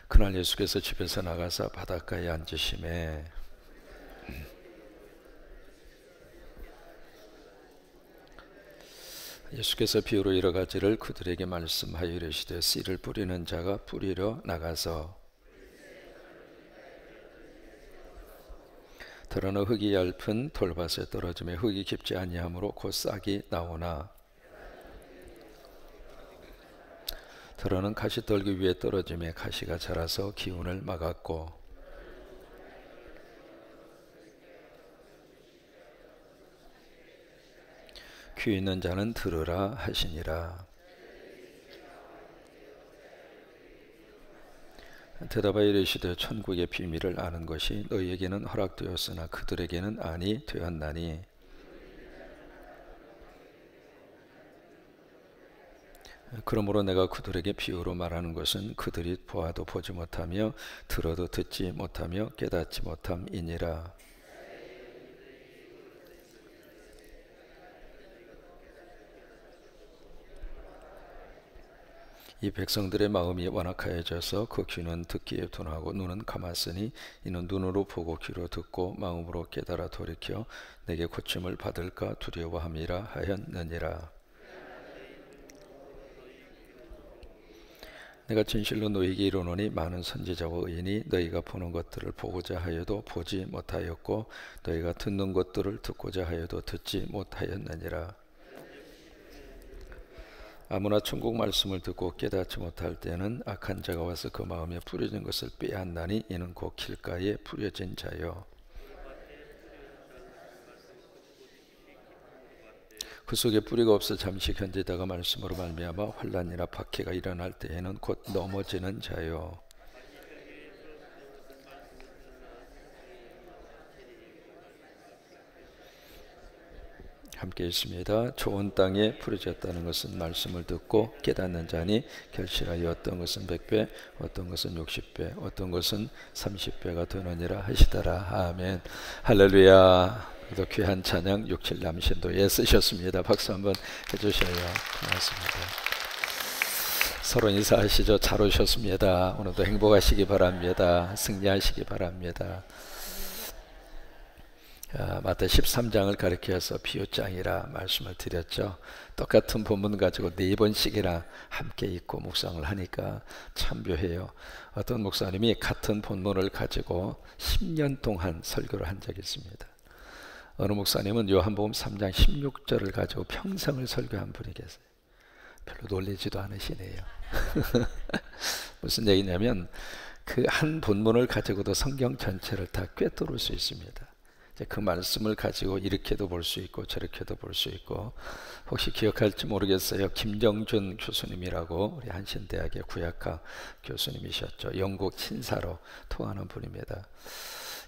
그날 예수께서 집에서 나가서 바닷가에 앉으심에 예수께서 비유로 여러 가지를 그들에게 말씀하여 이르시되 씨를 뿌리는 자가 뿌리러 나가서 들어는 흙이 얇은 돌밭에 떨어지며 흙이 깊지 아니하므로 곧 싹이 나오나 들어는 가시떨기 위에 떨어지며 가시가 자라서 기운을 막았고 귀 있는 자는 들으라 하시니라. 대답하여 이르시되 천국의 비밀을 아는 것이 너희에게는 허락되었으나 그들에게는 아니 되었나니 그러므로 내가 그들에게 비유로 말하는 것은 그들이 보아도 보지 못하며 들어도 듣지 못하며 깨닫지 못함이니라. 이 백성들의 마음이 완악하여져서 그 귀는 듣기에 둔하고 눈은 감았으니 이는 눈으로 보고 귀로 듣고 마음으로 깨달아 돌이켜 내게 고침을 받을까 두려워함이라 하였느니라. 내가 진실로 너희에게 이르노니 많은 선지자와 의인이 너희가 보는 것들을 보고자 하여도 보지 못하였고 너희가 듣는 것들을 듣고자 하여도 듣지 못하였느니라. 아무나 천국 말씀을 듣고 깨닫지 못할 때는 악한 자가 와서 그 마음에 뿌려진 것을 빼앗나니 이는 곧 길가에 뿌려진 자요 그 속에 뿌리가 없어 잠시 견디다가 말씀으로 말미암아 환난이나 박해가 일어날 때에는 곧 넘어지는 자요. 함께 있습니다. 좋은 땅에 뿌려졌다는 것은 말씀을 듣고 깨닫는 자니 결실하여 어떤 것은 100배, 어떤 것은 60배, 어떤 것은 30배가 되느니라 하시더라. 아멘. 할렐루야. 또 귀한 찬양 67 남신도에 쓰셨습니다. 박수 한번 해주셔요. 고맙습니다. 서로 인사하시죠. 잘 오셨습니다. 오늘도 행복하시기 바랍니다. 승리하시기 바랍니다. 마태 13장을 가리켜서 비유장이라 말씀을 드렸죠. 똑같은 본문 가지고 4번씩이나 함께 읽고 묵상을 하니까 참 묘해요. 어떤 목사님이 같은 본문을 가지고 10년 동안 설교를 한 적이 있습니다. 어느 목사님은 요한복음 3장 16절을 가지고 평생을 설교한 분이 계세요. 별로 놀리지도 않으시네요. 무슨 얘기냐면 그 한 본문을 가지고도 성경 전체를 다 꿰뚫을 수 있습니다. 그 말씀을 가지고 이렇게도 볼 수 있고 저렇게도 볼 수 있고, 혹시 기억할지 모르겠어요. 김정준 교수님이라고 우리 한신대학의 구약학 교수님이셨죠. 영국 친사로 통하는 분입니다.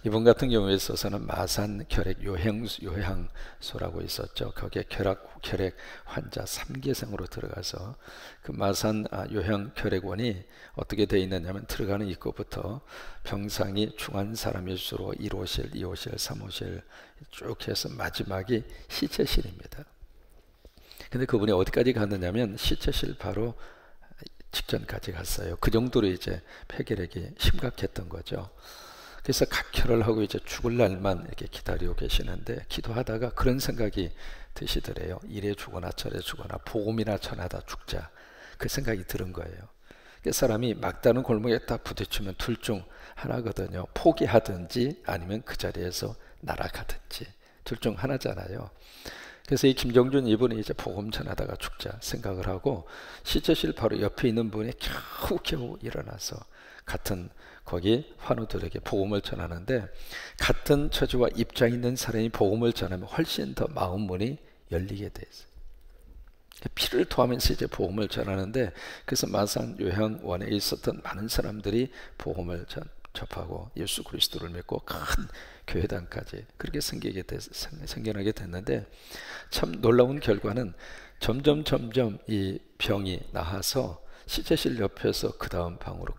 이분 같은 경우에 있어서는 마산 결핵 요양소라고 있었죠. 거기에 결핵 환자 3기생으로 들어가서 그 마산 요양 결핵원이 어떻게 되어 있느냐면 들어가는 입구부터 병상이 중한 사람일수록 1호실, 2호실, 3호실 쭉 해서 마지막이 시체실입니다. 근데 그분이 어디까지 갔느냐면 시체실 바로 직전까지 갔어요. 그 정도로 이제 폐결핵이 심각했던 거죠. 그래서 각혈을 하고 이제 죽을 날만 이렇게 기다리고 계시는데 기도하다가 그런 생각이 드시더래요. 이래 죽거나 저래 죽거나 복음이나 전하다 죽자. 그 생각이 들은 거예요. 그 사람이 막다른 골목에 딱 부딪히면 둘 중 하나거든요. 포기하든지 아니면 그 자리에서 날아가든지 둘 중 하나잖아요. 그래서 이 김정준 이분이 이제 복음 전하다가 죽자 생각을 하고 시체실 바로 옆에 있는 분이 겨우 일어나서 같은 거기 환우들에게 복음을 전하는데, 같은 처지와 입장에 있는 사람이 복음을 전하면 훨씬 더 마음 문이 열리게 돼 있어요. 피를 토하면서 이제 복음을 전하는데, 그래서 마산 요양원에 있었던 많은 사람들이 복음을 접하고 예수 그리스도를 믿고 큰 교회당까지 그렇게 생겨나게 됐는데, 참 놀라운 결과는 점점 이 병이 나아서 시체실 옆에서 그 다음 방으로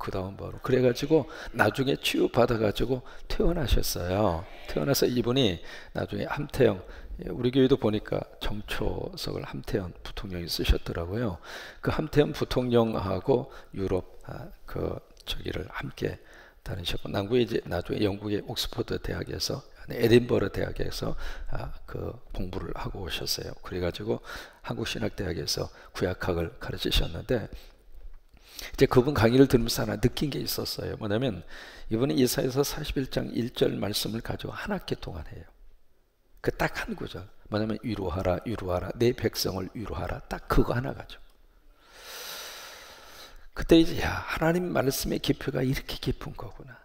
그래가지고 나중에 치유받아가지고 퇴원하셨어요. 퇴원해서 이분이 나중에 함태영, 우리 교회도 보니까 정초석을 함태영 부통령이 쓰셨더라고요. 그 함태영 부통령하고 유럽 그 저기를 함께 다니셨고, 남구에 이제 나중에 영국의 옥스퍼드 대학에서, 에딘버러 대학에서 그 공부를 하고 오셨어요. 그래가지고 한국신학대학에서 구약학을 가르치셨는데, 이제 그분 강의를 들으면서 하나 느낀 게 있었어요. 뭐냐면 이분은 이사야서 41장 1절 말씀을 가지고 한 학기 동안 해요. 그 딱 한 구절. 뭐냐면 위로하라, 위로하라, 내 백성을 위로하라. 딱 그거 하나 가지고. 그때 이제 하나님 말씀의 깊이가 이렇게 깊은 거구나.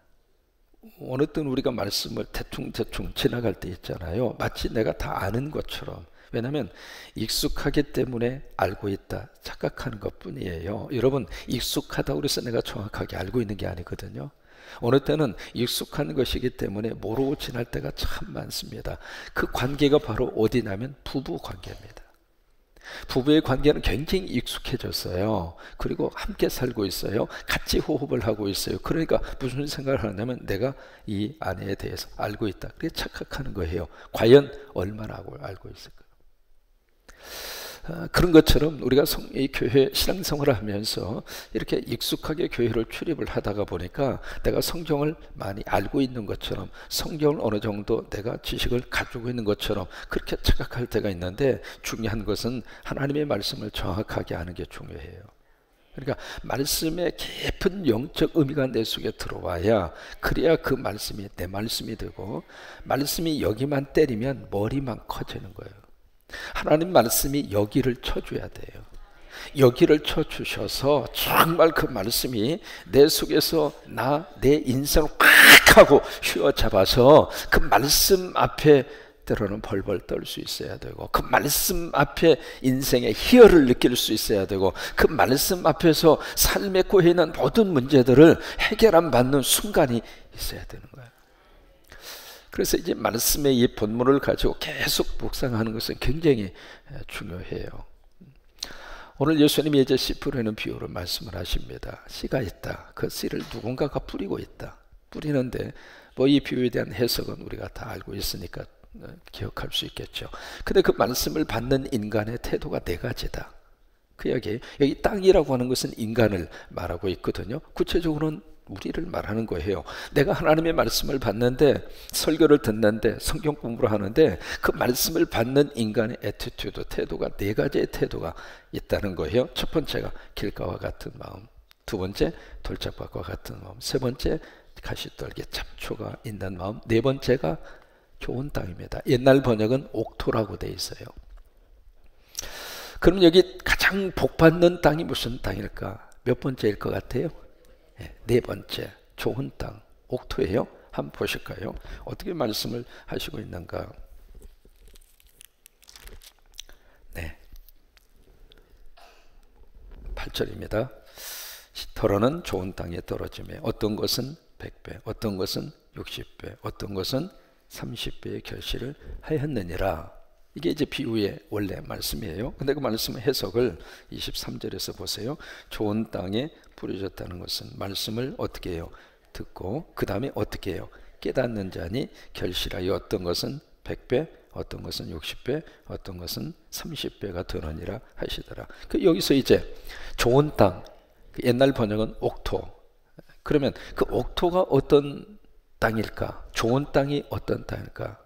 어느 때는 우리가 말씀을 대충 지나갈 때 있잖아요. 마치 내가 다 아는 것처럼. 왜냐하면 익숙하기 때문에 알고 있다 착각하는 것뿐이에요. 여러분, 익숙하다고 해서 내가 정확하게 알고 있는 게 아니거든요. 어느 때는 익숙한 것이기 때문에 모르고 지날 때가 참 많습니다. 그 관계가 바로 어디냐면 부부 관계입니다. 부부의 관계는 굉장히 익숙해졌어요. 그리고 함께 살고 있어요. 같이 호흡을 하고 있어요. 그러니까 무슨 생각을 하냐면 내가 이 아내에 대해서 알고 있다. 그게 착각하는 거예요. 과연 얼마나 알고 있을까? 그런 것처럼 우리가 이 교회 신앙생활을 하면서 이렇게 익숙하게 교회를 출입을 하다가 보니까 내가 성경을 많이 알고 있는 것처럼, 성경을 어느 정도 내가 지식을 가지고 있는 것처럼 그렇게 착각할 때가 있는데, 중요한 것은 하나님의 말씀을 정확하게 아는 게 중요해요. 그러니까 말씀의 깊은 영적 의미가 내 속에 들어와야, 그래야 그 말씀이 내 말씀이 되고, 말씀이 여기만 때리면 머리만 커지는 거예요. 하나님 말씀이 여기를 쳐줘야 돼요. 여기를 쳐주셔서 정말 그 말씀이 내 속에서 내 인생을 꽉 하고 휘어잡아서 그 말씀 앞에 때로는 벌벌 떨 수 있어야 되고, 그 말씀 앞에 인생의 희열을 느낄 수 있어야 되고, 그 말씀 앞에서 삶에 꼬여 있는 모든 문제들을 해결함 받는 순간이 있어야 되는 거예요. 그래서 이제 말씀의 이 본문을 가지고 계속 묵상하는 것은 굉장히 중요해요. 오늘 예수님이 이제 씨 뿌리는 비유로 말씀을 하십니다. 씨가 있다. 그 씨를 누군가가 뿌리고 있다. 뿌리는데 뭐 이 비유에 대한 해석은 우리가 다 알고 있으니까 기억할 수 있겠죠. 근데 그 말씀을 받는 인간의 태도가 네 가지다. 그 여기 땅이라고 하는 것은 인간을 말하고 있거든요. 구체적으로는 우리를 말하는 거예요. 내가 하나님의 말씀을 받는데, 설교를 듣는데, 성경 공부를 하는데 그 말씀을 받는 인간의 애티튜드, 태도가 네 가지의 태도가 있다는 거예요. 첫 번째가 길가와 같은 마음, 두 번째 돌짝밭과 같은 마음, 세 번째 가시떨기 잡초가 있는 마음, 네 번째가 좋은 땅입니다. 옛날 번역은 옥토라고 돼 있어요. 그럼 여기 가장 복받는 땅이 무슨 땅일까? 몇 번째일 것 같아요? 네 번째, 좋은 땅, 옥토예요. 한번 보실까요? 어떻게 말씀을 하시고 있는가? 네, 8절입니다. 더러는 좋은 땅에 떨어지며 어떤 것은 100배, 어떤 것은 60배, 어떤 것은 30배의 결실을 하였느니라. 이게 이제 비유의 원래 말씀이에요. 근데 그 말씀의 해석을 23절에서 보세요. 좋은 땅에 뿌려졌다는 것은 말씀을 어떻게 해요? 듣고 그 다음에 어떻게 해요? 깨닫는 자니 결실하여 어떤 것은 100배, 어떤 것은 60배, 어떤 것은 30배가 되느니라 하시더라. 여기서 이제 좋은 땅, 옛날 번역은 옥토. 그러면 그 옥토가 어떤 땅일까? 좋은 땅이 어떤 땅일까?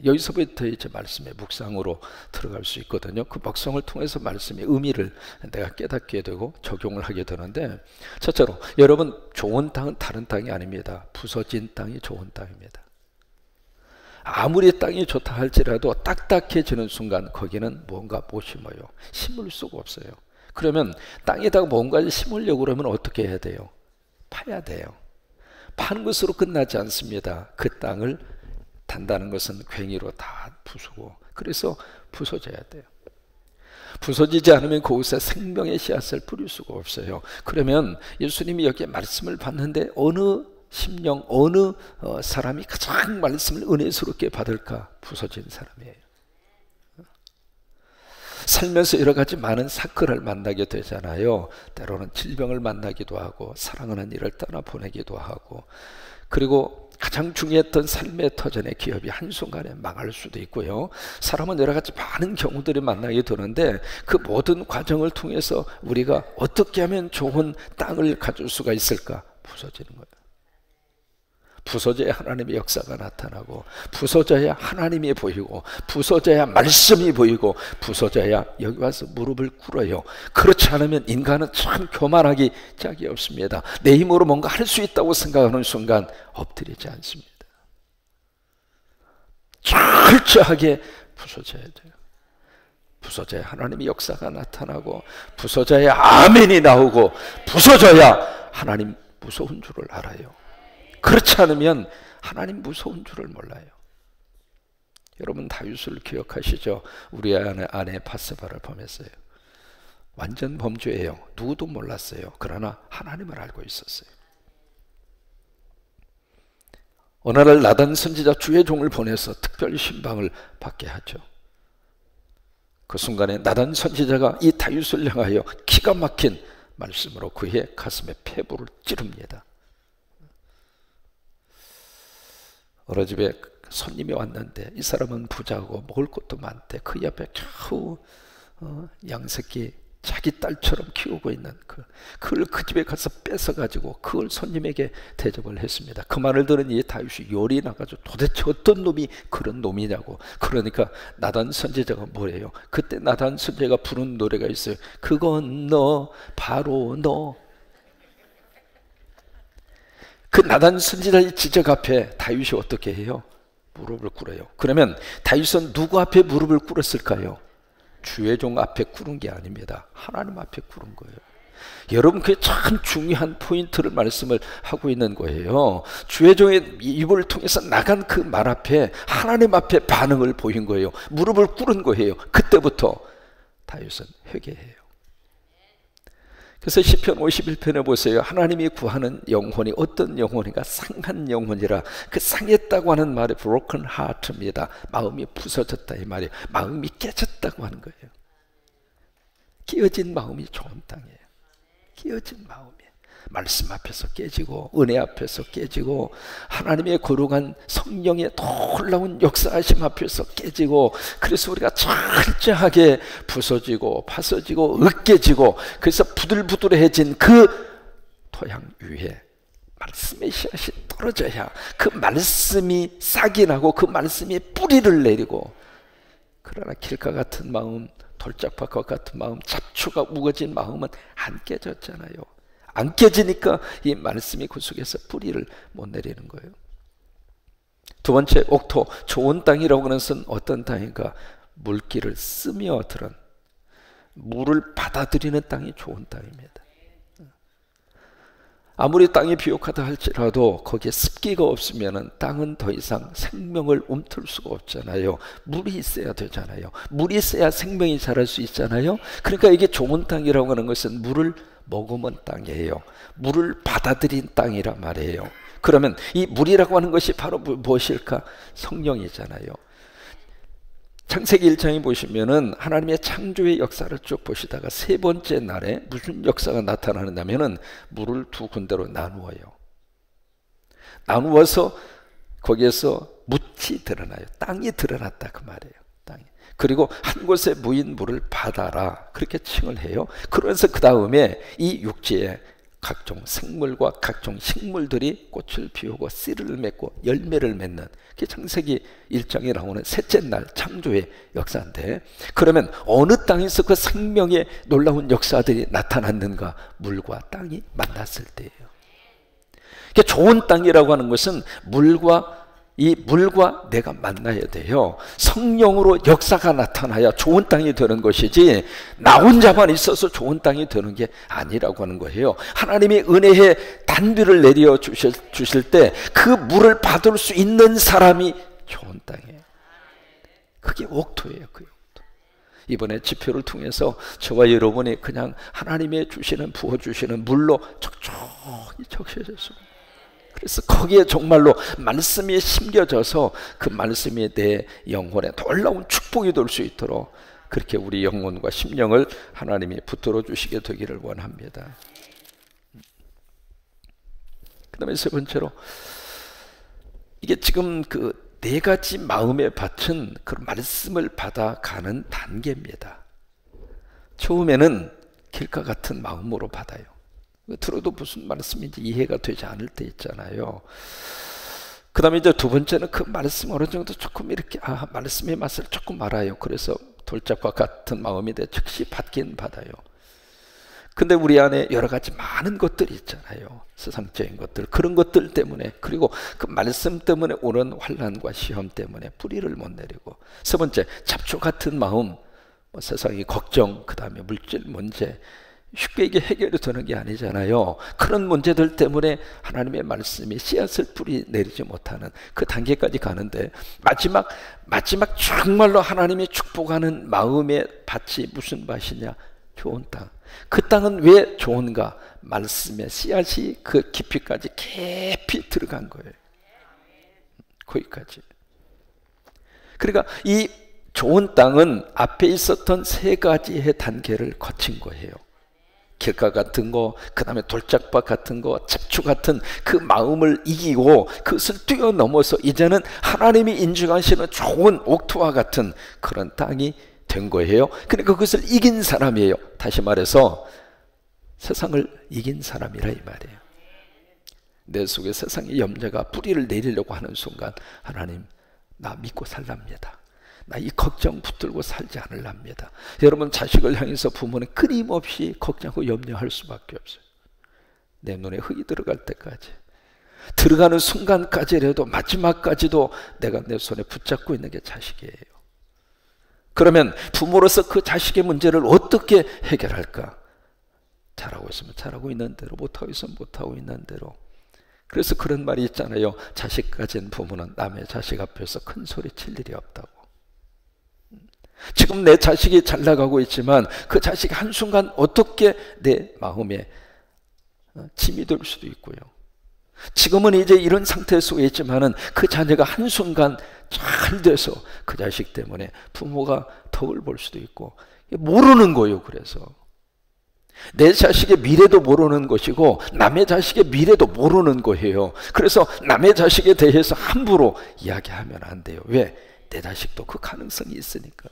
여기서부터 이제 말씀의 묵상으로 들어갈 수 있거든요. 그 묵상을 통해서 말씀의 의미를 내가 깨닫게 되고 적용을 하게 되는데, 첫째로 여러분, 좋은 땅은 다른 땅이 아닙니다. 부서진 땅이 좋은 땅입니다. 아무리 땅이 좋다 할지라도 딱딱해지는 순간 거기는 뭔가 못 심어요. 심을 수가 없어요. 그러면 땅에다가 뭔가를 심으려고 그러면 어떻게 해야 돼요? 파야 돼요. 파는 것으로 끝나지 않습니다. 그 땅을 단다는 것은 괭이로 다 부수고, 그래서 부서져야 돼요. 부서지지 않으면 그곳에 생명의 씨앗을 뿌릴 수가 없어요. 그러면 예수님이 여기에 말씀을 받는데 어느 심령, 어느 사람이 가장 말씀을 은혜스럽게 받을까? 부서진 사람이에요. 살면서 여러 가지 많은 사건을 만나게 되잖아요. 때로는 질병을 만나기도 하고, 사랑하는 이를 떠나보내기도 하고, 그리고 가장 중요했던 삶의 터전의 기업이 한순간에 망할 수도 있고요. 사람은 여러 가지 많은 경우들이 만나게 되는데 그 모든 과정을 통해서 우리가 어떻게 하면 좋은 땅을 가질 수가 있을까? 부서지는 거예요. 부서져야 하나님의 역사가 나타나고, 부서져야 하나님이 보이고, 부서져야 말씀이 보이고, 부서져야 여기 와서 무릎을 꿇어요. 그렇지 않으면 인간은 참 교만하기 짝이 없습니다. 내 힘으로 뭔가 할 수 있다고 생각하는 순간 엎드리지 않습니다. 철저하게 부서져야 돼요. 부서져야 하나님의 역사가 나타나고, 부서져야 아멘이 나오고, 부서져야 하나님 무서운 줄을 알아요. 그렇지 않으면 하나님 무서운 줄을 몰라요. 여러분 다윗을 기억하시죠? 우리 아내 바세바를 범했어요. 완전 범죄예요. 누구도 몰랐어요. 그러나 하나님을 알고 있었어요. 어느 날 나단 선지자 주의 종을 보내서 특별 신방을 받게 하죠. 그 순간에 나단 선지자가 이 다윗을 향하여 기가 막힌 말씀으로 그의 가슴에 패부를 찌릅니다. 어느 집에 손님이 왔는데 이 사람은 부자고 먹을 것도 많대. 그 옆에 겨우 양새끼 자기 딸처럼 키우고 있는 그걸 그 집에 가서 뺏어가지고 그걸 손님에게 대접을 했습니다. 그 말을 들은 이 다윗이 열이 나가지고 도대체 어떤 놈이 그런 놈이냐고. 그러니까 나단 선지자가 뭐래요? 그때 나단 선지자가 부른 노래가 있어요. 그건 너, 바로 너. 그 나단 선지자의 지적 앞에 다윗이 어떻게 해요? 무릎을 꿇어요. 그러면 다윗은 누구 앞에 무릎을 꿇었을까요? 주의 종 앞에 꿇은 게 아닙니다. 하나님 앞에 꿇은 거예요. 여러분, 그게 참 중요한 포인트를 말씀을 하고 있는 거예요. 주의 종의 입을 통해서 나간 그 말 앞에 하나님 앞에 반응을 보인 거예요. 무릎을 꿇은 거예요. 그때부터 다윗은 회개해요. 그래서 시편 51편에 보세요. 하나님이 구하는 영혼이 어떤 영혼인가? 상한 영혼이라. 그 상했다고 하는 말이 broken heart입니다. 마음이 부서졌다 이 말이에요. 마음이 깨졌다고 하는 거예요. 깨어진 마음이 좋은 땅이에요. 깨어진 마음이 말씀 앞에서 깨지고 은혜 앞에서 깨지고 하나님의 거룩한 성령의 놀라운 역사하심 앞에서 깨지고, 그래서 우리가 철저하게 부서지고 파서지고 으깨지고, 그래서 부들부들해진 그 토양 위에 말씀의 씨앗이 떨어져야 그 말씀이 싹이 나고 그 말씀이 뿌리를 내리고. 그러나 길가 같은 마음, 돌짝밭과 같은 마음, 잡초가 우거진 마음은 안 깨졌잖아요. 안 깨지니까 이 말씀이 그 속에서 뿌리를 못 내리는 거예요. 두 번째, 옥토, 좋은 땅이라고 하는 것은 어떤 땅인가? 물기를 스며들은, 물을 받아들이는 땅이 좋은 땅입니다. 아무리 땅이 비옥하다 할지라도 거기에 습기가 없으면 땅은 더 이상 생명을 움틀 수가 없잖아요. 물이 있어야 되잖아요. 물이 있어야 생명이 자랄 수 있잖아요. 그러니까 이게 좋은 땅이라고 하는 것은 물을 머금은 땅이에요. 물을 받아들인 땅이란 말이에요. 그러면 이 물이라고 하는 것이 바로 무엇일까? 성령이잖아요. 창세기 1장에 보시면은 하나님의 창조의 역사를 쭉 보시다가 세 번째 날에 무슨 역사가 나타나느냐면은 물을 두 군데로 나누어요. 나누어서 거기에서 묻이 드러나요. 땅이 드러났다 그 말이에요. 땅이. 그리고 한 곳에 모인 물을 바다라 그렇게 칭을 해요. 그러면서 그 다음에 이 육지에 각종 생물과 각종 식물들이 꽃을 피우고 씨를 맺고 열매를 맺는, 그게 창세기 1장에 나오는 셋째 날 창조의 역사인데, 그러면 어느 땅에서 그 생명의 놀라운 역사들이 나타났는가? 물과 땅이 만났을 때예요. 그러니까 좋은 땅이라고 하는 것은 이 물과 내가 만나야 돼요. 성령으로 역사가 나타나야 좋은 땅이 되는 것이지 나 혼자만 있어서 좋은 땅이 되는 게 아니라고 하는 거예요. 하나님이 은혜의 단비를 내려 주실 때 그 물을 받을 수 있는 사람이 좋은 땅이에요. 그게 옥토예요. 그 옥토. 이번에 집회를 통해서 저와 여러분이 그냥 하나님의 부어주시는 물로 촉촉히 적셔졌습니다. 그래서 거기에 정말로 말씀이 심겨져서 그 말씀이 내 영혼에 놀라운 축복이 될 수 있도록 그렇게 우리 영혼과 심령을 하나님이 붙들어 주시게 되기를 원합니다. 그 다음에 세 번째로 이게 지금 그 네 가지 마음의 밭은 그 말씀을 받아가는 단계입니다. 처음에는 길과 같은 마음으로 받아요. 들어도 무슨 말씀인지 이해가 되지 않을 때 있잖아요. 그 다음에 이제 두 번째는 그 말씀 어느 정도 조금 이렇게 말씀의 맛을 조금 알아요. 그래서 돌짝과 같은 마음이 돼 즉시 받긴 받아요. 근데 우리 안에 여러 가지 많은 것들이 있잖아요. 세상적인 것들, 그런 것들 때문에, 그리고 그 말씀 때문에 오는 환난과 시험 때문에 뿌리를 못 내리고, 세 번째 잡초 같은 마음, 세상의 걱정, 그 다음에 물질 문제, 쉽게 이게 해결이 되는 게 아니잖아요. 그런 문제들 때문에 하나님의 말씀이 씨앗을 뿌리 내리지 못하는 그 단계까지 가는데, 마지막 정말로 하나님이 축복하는 마음의 밭이 무슨 밭이냐? 좋은 땅. 그 땅은 왜 좋은가? 말씀의 씨앗이 그 깊이까지 깊이 들어간 거예요. 거기까지. 그러니까 이 좋은 땅은 앞에 있었던 세 가지의 단계를 거친 거예요. 길가 같은 거, 그 다음에 돌짝밭 같은 거, 잡초 같은 그 마음을 이기고 그것을 뛰어넘어서 이제는 하나님이 인정하시는 좋은 옥토와 같은 그런 땅이 된 거예요. 그러니까 그것을 이긴 사람이에요. 다시 말해서 세상을 이긴 사람이라 이 말이에요. 내 속에 세상의 염려가 뿌리를 내리려고 하는 순간, 하나님 나 믿고 살랍니다. 나 이 걱정 붙들고 살지 않으랍니다. 여러분, 자식을 향해서 부모는 끊임없이 걱정하고 염려할 수밖에 없어요. 내 눈에 흙이 들어갈 때까지, 들어가는 순간까지라도, 마지막까지도 내가 내 손에 붙잡고 있는 게 자식이에요. 그러면 부모로서 그 자식의 문제를 어떻게 해결할까? 잘하고 있으면 잘하고 있는 대로, 못하고 있으면 못하고 있는 대로. 그래서 그런 말이 있잖아요. 자식 가진 부모는 남의 자식 앞에서 큰 소리 칠 일이 없다고. 지금 내 자식이 잘 나가고 있지만 그 자식이 한순간 어떻게 내 마음에 짐이 될 수도 있고요. 지금은 이제 이런 상태 속에 있지만은 그 자녀가 한순간 잘 돼서 그 자식 때문에 부모가 덕을 볼 수도 있고, 모르는 거예요. 그래서 내 자식의 미래도 모르는 것이고 남의 자식의 미래도 모르는 거예요. 그래서 남의 자식에 대해서 함부로 이야기하면 안 돼요. 왜? 내 자식도 그 가능성이 있으니까.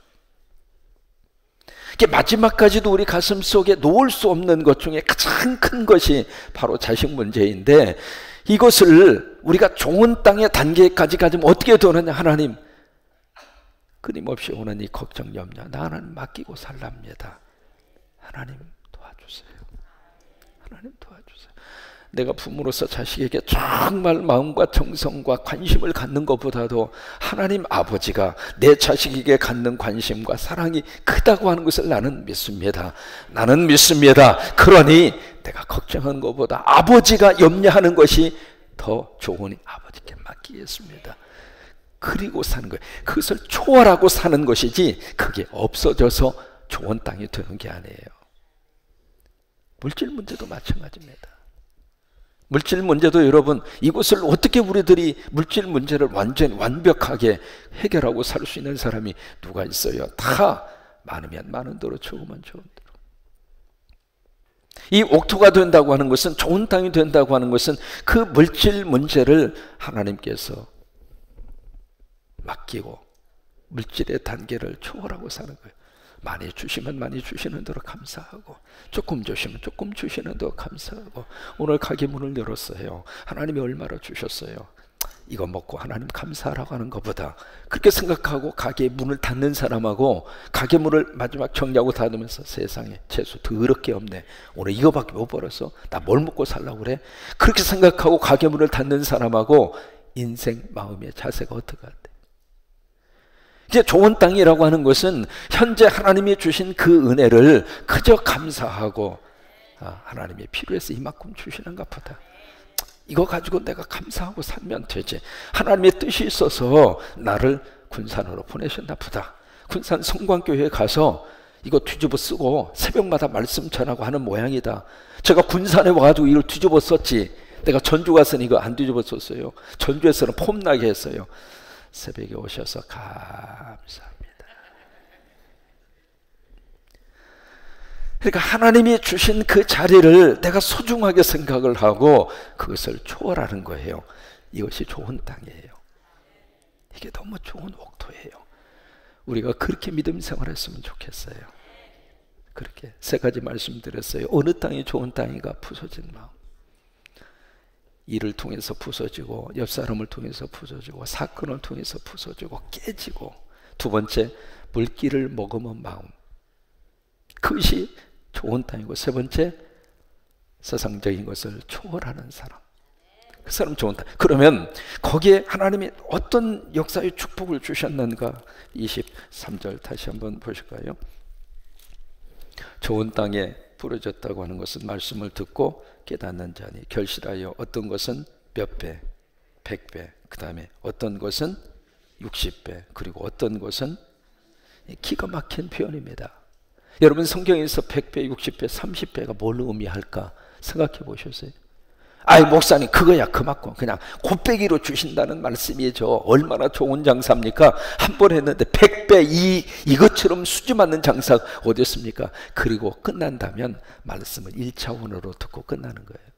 마지막까지도 우리 가슴 속에 놓을 수 없는 것 중에 가장 큰 것이 바로 자식 문제인데, 이것을 우리가 좋은 땅의 단계까지 가지면 어떻게 되느냐? 하나님, 끊임없이 오는 이 걱정 염려 나는 맡기고 살랍니다. 하나님 도와주세요. 하나님 도와주세요. 내가 부모로서 자식에게 정말 마음과 정성과 관심을 갖는 것보다도 하나님 아버지가 내 자식에게 갖는 관심과 사랑이 크다고 하는 것을 나는 믿습니다. 나는 믿습니다. 그러니 내가 걱정하는 것보다 아버지가 염려하는 것이 더 좋으니 아버지께 맡기겠습니다. 그리고 사는 거예요. 그것을 초월하고 사는 것이지, 그게 없어져서 좋은 땅이 되는 게 아니에요. 물질 문제도 마찬가지입니다. 물질 문제도 여러분, 이것을 어떻게 우리들이 물질 문제를 완전히 완벽하게 해결하고 살 수 있는 사람이 누가 있어요? 다 많으면 많은 대로, 적으면 적은 대로. 이 옥토가 된다고 하는 것은, 좋은 땅이 된다고 하는 것은 그 물질 문제를 하나님께서 맡기고 물질의 단계를 초월하고 사는 거예요. 많이 주시면 많이 주시는 대로 감사하고, 조금 주시면 조금 주시는 대로 감사하고, 오늘 가게 문을 열었어요. 하나님이 얼마나 주셨어요. 이거 먹고 하나님 감사하라고 하는 것보다, 그렇게 생각하고 가게 문을 닫는 사람하고 가게 문을 마지막 정리하고 닫으면서 세상에 재수 더럽게 없네, 오늘 이거밖에 못 벌어서 나 뭘 먹고 살라고 그래, 그렇게 생각하고 가게 문을 닫는 사람하고 인생 마음의 자세가 어떻게 할까? 이제 좋은 땅이라고 하는 것은 현재 하나님이 주신 그 은혜를 그저 감사하고, 하나님이 필요해서 이만큼 주시는가 보다, 이거 가지고 내가 감사하고 살면 되지, 하나님의 뜻이 있어서 나를 군산으로 보내셨나 보다, 군산 성광교회에 가서 이거 뒤집어 쓰고 새벽마다 말씀 전하고 하는 모양이다. 제가 군산에 와가지고 이걸 뒤집어 썼지, 내가 전주 가서는 이거 안 뒤집어 썼어요. 전주에서는 폼나게 했어요. 새벽에 오셔서 감사합니다. 그러니까 하나님이 주신 그 자리를 내가 소중하게 생각을 하고 그것을 초월하는 거예요. 이것이 좋은 땅이에요. 이게 너무 좋은 옥토예요. 우리가 그렇게 믿음 생활했으면 좋겠어요. 그렇게 세 가지 말씀드렸어요. 어느 땅이 좋은 땅인가? 부서진 마음. 일을 통해서 부서지고, 옆 사람을 통해서 부서지고, 사건을 통해서 부서지고 깨지고, 두 번째, 물기를 머금은 마음. 그것이 좋은 땅이고, 세 번째, 세상적인 것을 초월하는 사람. 그 사람 좋은 땅. 그러면 거기에 하나님이 어떤 역사의 축복을 주셨는가? 23절 다시 한번 보실까요? 좋은 땅에 부러졌다고 하는 것은 말씀을 듣고 깨닫는 자니 결실하여 어떤 것은 몇 배, 100배, 그 다음에 어떤 것은 60배, 그리고 어떤 것은, 기가 막힌 표현입니다. 여러분 성경에서 100배, 60배, 30배가 뭘 의미할까 생각해 보셨어요? 아이 목사님 그거야 그만큼 그냥 곱빼기로 주신다는 말씀이죠. 얼마나 좋은 장사입니까? 한 번 했는데 100배 이것처럼 수지 맞는 장사 어디 있습니까? 그리고 끝난다면 말씀을 1차원으로 듣고 끝나는 거예요.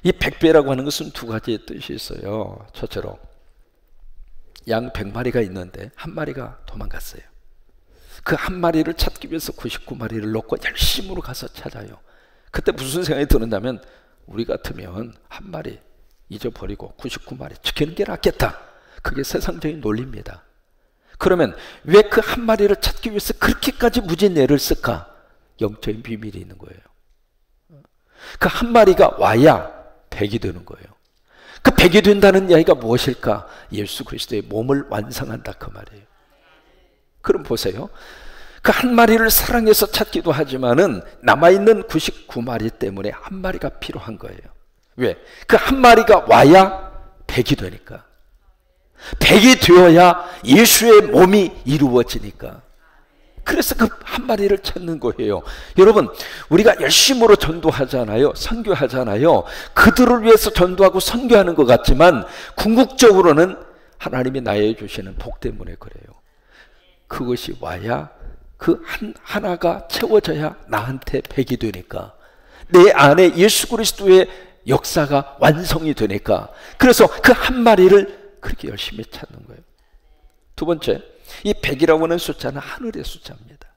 이 100배라고 하는 것은 두 가지의 뜻이 있어요. 첫째로 양 100마리가 있는데 한 마리가 도망갔어요. 그 한 마리를 찾기 위해서 99마리를 놓고 열심으로 가서 찾아요. 그때 무슨 생각이 드는다면 우리 같으면 한 마리 잊어버리고 99마리 지키는 게 낫겠다. 그게 세상적인 논리입니다. 그러면 왜 그 한 마리를 찾기 위해서 그렇게까지 무진애를 쓸까? 영적인 비밀이 있는 거예요. 그 한 마리가 와야 100이 되는 거예요. 그 100이 된다는 이야기가 무엇일까? 예수 그리스도의 몸을 완성한다 그 말이에요. 그럼 보세요. 그 한 마리를 사랑해서 찾기도 하지만은 남아있는 99마리 때문에 한 마리가 필요한 거예요. 왜? 그 한 마리가 와야 100이 되니까. 100이 되어야 예수의 몸이 이루어지니까. 그래서 그 한 마리를 찾는 거예요. 여러분 우리가 열심으로 전도하잖아요. 선교하잖아요. 그들을 위해서 전도하고 선교하는 것 같지만 궁극적으로는 하나님이 나에게 주시는 복 때문에 그래요. 그것이 와야 그 하나가 채워져야 나한테 100이 되니까, 내 안에 예수 그리스도의 역사가 완성이 되니까, 그래서 그 한 마리를 그렇게 열심히 찾는 거예요. 두 번째, 이 100이라고 하는 숫자는 하늘의 숫자입니다.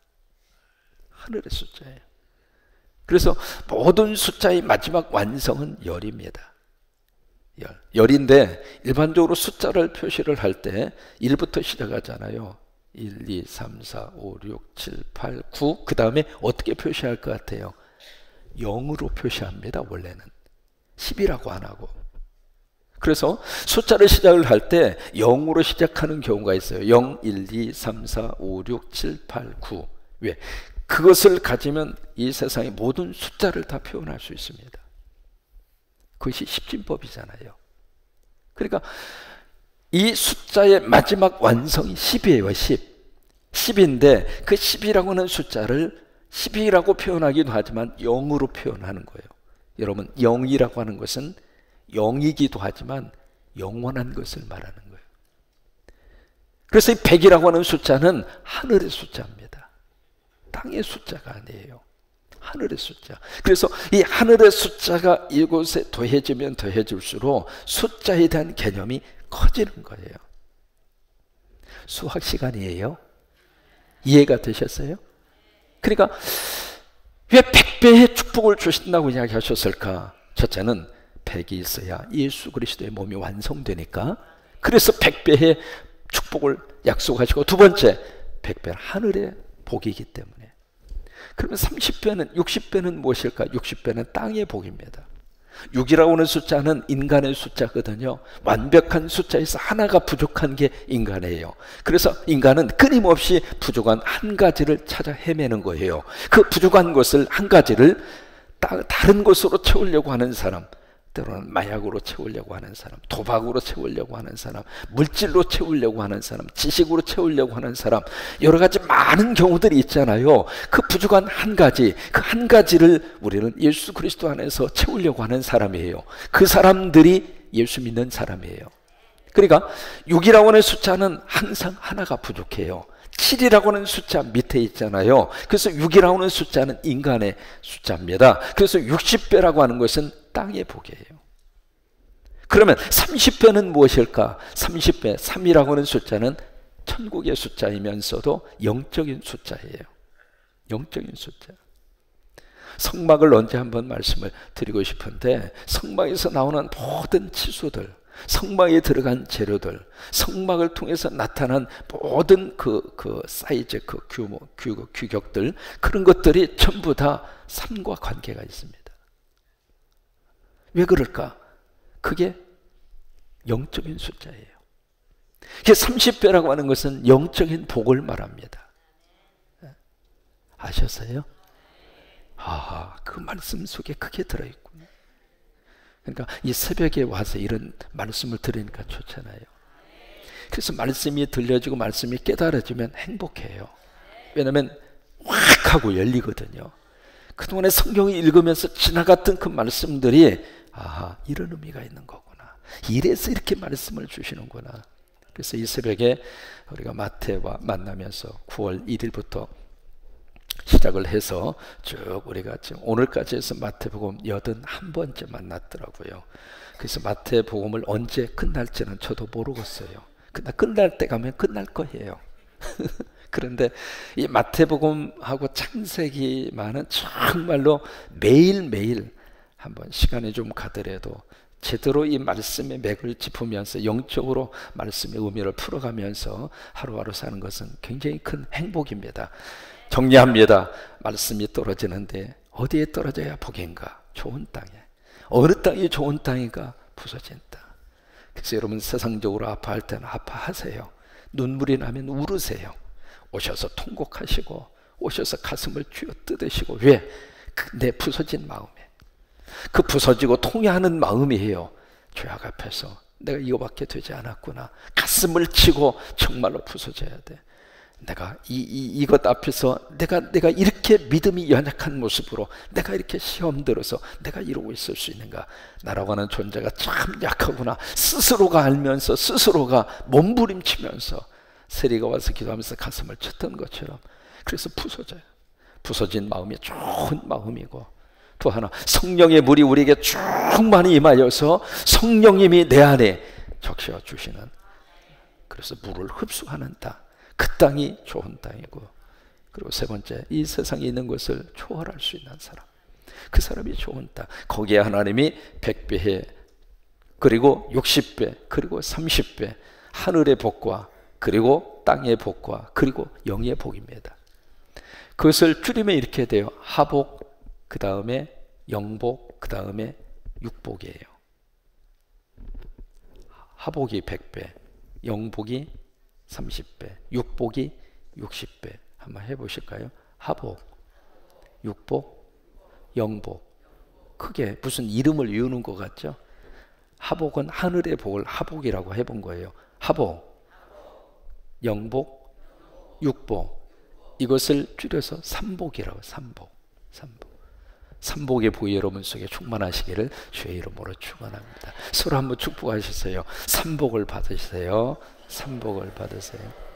하늘의 숫자예요. 그래서 모든 숫자의 마지막 완성은 열입니다. 열인데 일반적으로 숫자를 표시를 할 때 1부터 시작하잖아요. 1, 2, 3, 4, 5, 6, 7, 8, 9. 그 다음에 어떻게 표시할 것 같아요? 0으로 표시합니다. 원래는 10이라고 안 하고. 그래서 숫자를 시작을 할 때 0으로 시작하는 경우가 있어요. 0, 1, 2, 3, 4, 5, 6, 7, 8, 9. 왜? 그것을 가지면 이 세상의 모든 숫자를 다 표현할 수 있습니다. 그것이 십진법이잖아요. 그러니까 이 숫자의 마지막 완성이 10이에요. 10. 10인데 그 10이라고 하는 숫자를 10이라고 표현하기도 하지만 0으로 표현하는 거예요. 여러분 0이라고 하는 것은 0이기도 하지만 영원한 것을 말하는 거예요. 그래서 이 100이라고 하는 숫자는 하늘의 숫자입니다. 땅의 숫자가 아니에요. 하늘의 숫자. 그래서 이 하늘의 숫자가 이곳에 더해지면 더해질수록 숫자에 대한 개념이 커지는 거예요. 수학 시간이에요. 이해가 되셨어요? 그러니까 왜 100배의 축복을 주신다고 이야기하셨을까? 첫째는 100이 있어야 예수 그리스도의 몸이 완성되니까, 그래서 100배의 축복을 약속하시고, 두 번째 100배는 하늘의 복이기 때문에. 그러면 30배는 60배는 무엇일까? 60배는 땅의 복입니다. 6이라고 하는 숫자는 인간의 숫자거든요. 완벽한 숫자에서 하나가 부족한 게 인간이에요. 그래서 인간은 끊임없이 부족한 한 가지를 찾아 헤매는 거예요. 그 부족한 것을 한 가지를 다른 것으로 채우려고 하는 사람, 때로는 마약으로 채우려고 하는 사람, 도박으로 채우려고 하는 사람, 물질로 채우려고 하는 사람, 지식으로 채우려고 하는 사람, 여러 가지 많은 경우들이 있잖아요. 그 부족한 한 가지, 그 한 가지를 우리는 예수 그리스도 안에서 채우려고 하는 사람이에요. 그 사람들이 예수 믿는 사람이에요. 그러니까 6이라고 하는 숫자는 항상 하나가 부족해요. 7이라고 하는 숫자 밑에 있잖아요. 그래서 6이라고 하는 숫자는 인간의 숫자입니다. 그래서 60배라고 하는 것은 땅의 복이에요. 그러면 30배는 무엇일까? 30배, 3이라고 하는 숫자는 천국의 숫자이면서도 영적인 숫자예요. 영적인 숫자. 성막을 언제 한번 말씀을 드리고 싶은데, 성막에서 나오는 모든 치수들, 성막에 들어간 재료들, 성막을 통해서 나타난 모든 그 사이즈, 그 규모, 규격들, 그런 것들이 전부 다 3과 관계가 있습니다. 왜 그럴까? 그게 영적인 숫자예요. 30배라고 하는 것은 영적인 복을 말합니다. 아셨어요? 그 말씀 속에 그게 들어있군요. 그러니까 이 새벽에 와서 이런 말씀을 들으니까 좋잖아요. 그래서 말씀이 들려지고 말씀이 깨달아지면 행복해요. 왜냐하면 확 하고 열리거든요. 그동안에 성경을 읽으면서 지나갔던 그 말씀들이 이런 의미가 있는 거구나. 이래서 이렇게 말씀을 주시는구나. 그래서 이 새벽에 우리가 마태와 만나면서 9월 1일부터 시작을 해서 쭉 우리가 지금 오늘까지 해서 마태복음 81번째 만났더라고요. 그래서 마태복음을 언제 끝날지는 저도 모르겠어요. 그러나 끝날 때 가면 끝날 거예요. 그런데 이 마태복음하고 창세기만은 정말로 매일매일 한번 시간이 좀 가더라도 제대로 이 말씀의 맥을 짚으면서 영적으로 말씀의 의미를 풀어가면서 하루하루 사는 것은 굉장히 큰 행복입니다. 정리합니다. 말씀이 떨어지는데 어디에 떨어져야 복인가? 좋은 땅에. 어느 땅이 좋은 땅인가? 부서진 땅. 그래서 여러분 세상적으로 아파할 때는 아파하세요. 눈물이 나면 울으세요. 오셔서 통곡하시고 오셔서 가슴을 쥐어 뜯으시고. 왜? 내 부서진 마음에, 그 부서지고 통해하는 마음이에요. 죄악 앞에서 내가 이거밖에 되지 않았구나. 가슴을 치고 정말로 부서져야 돼. 내가 이것 앞에서 내가 이렇게 믿음이 연약한 모습으로 내가 이렇게 시험 들어서 내가 이러고 있을 수 있는가? 나라고 하는 존재가 참 약하구나. 스스로가 알면서 스스로가 몸부림치면서 세리가 와서 기도하면서 가슴을 쳤던 것처럼. 그래서 부서져요. 부서진 마음이 좋은 마음이고, 또 하나 성령의 물이 우리에게 충만히 임하여서 성령님이 내 안에 적셔 주시는, 그래서 물을 흡수하는 땅, 그 땅이 좋은 땅이고, 그리고 세 번째, 이 세상에 있는 것을 초월할 수 있는 사람, 그 사람이 좋은 땅. 거기에 하나님이 100배에 그리고 60배 그리고 30배 하늘의 복과 그리고 땅의 복과 그리고 영의 복입니다. 그것을 줄이면 이렇게 돼요. 하복, 그 다음에 영복, 그 다음에 육복이에요. 하복이 100배, 영복이 30배, 육복이 60배. 한번 해보실까요? 하복, 육복, 영복. 크게 무슨 이름을 외우는 것 같죠? 하복은 하늘의 복을 하복이라고 해본 거예요. 하복, 영복, 육복. 이것을 줄여서 삼복이라고. 삼복. 삼복의 복이 여러분 속에 충만하시기를 주의 이름으로 축원합니다. 서로 한번 축복하시세요. 삼복을 받으세요. 삼복을 받으세요.